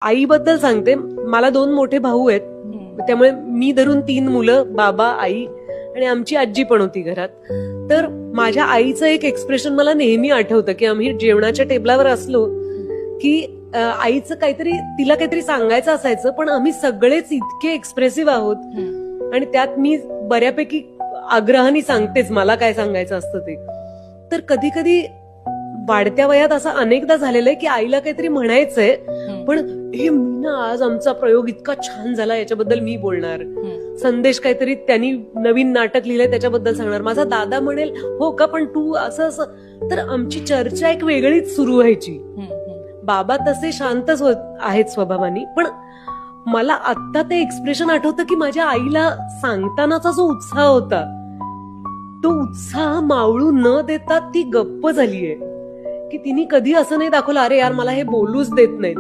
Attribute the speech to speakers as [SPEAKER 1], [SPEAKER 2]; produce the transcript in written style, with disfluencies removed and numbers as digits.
[SPEAKER 1] आईबद्दल सांगते. मला 2 मोठे भाऊ आहेत, त्यामुळे मी धरून 3 मुलं, बाबा, आई आणि आमची आजी पण होती घरात. तर माझ्या आईचं एक एक्सप्रेशन मला नेहमी आठवतं की आम्ही जेवणाच्या टेबलावर असलो की आईचं काहीतरी, तिला काहीतरी सांगायचं असायचं, पण आम्ही सगळेच इतके एक्सप्रेसिव्ह आहोत आणि त्यात मी बऱ्यापैकी आग्रहाने सांगतेच मला काय सांगायचं असतं ते. तर कधी कधी वाढत्या वयात असं अनेकदा झालेलं आहे की आईला काहीतरी म्हणायचंय, पण हे मी ना आज आमचा प्रयोग इतका छान झाला याच्याबद्दल मी बोलणार. संदेश काहीतरी त्यांनी नवीन नाटक लिहिलंय त्याच्याबद्दल सांगणार. माझा दादा म्हणेल हो का, पण तू असं असं. तर आमची चर्चा एक वेगळीच सुरू व्हायची. बाबा तसे शांतच आहेत स्वभावानी, पण मला आत्ता ते एक्सप्रेशन आठवतं की माझ्या आईला सांगतानाचा जो उत्साह होता, तो उत्साह मावळू न देता ती गप्प झालीये. की तिने कधी असं नाही दाखवलं अरे यार मला हे बोलूच देत नाहीत.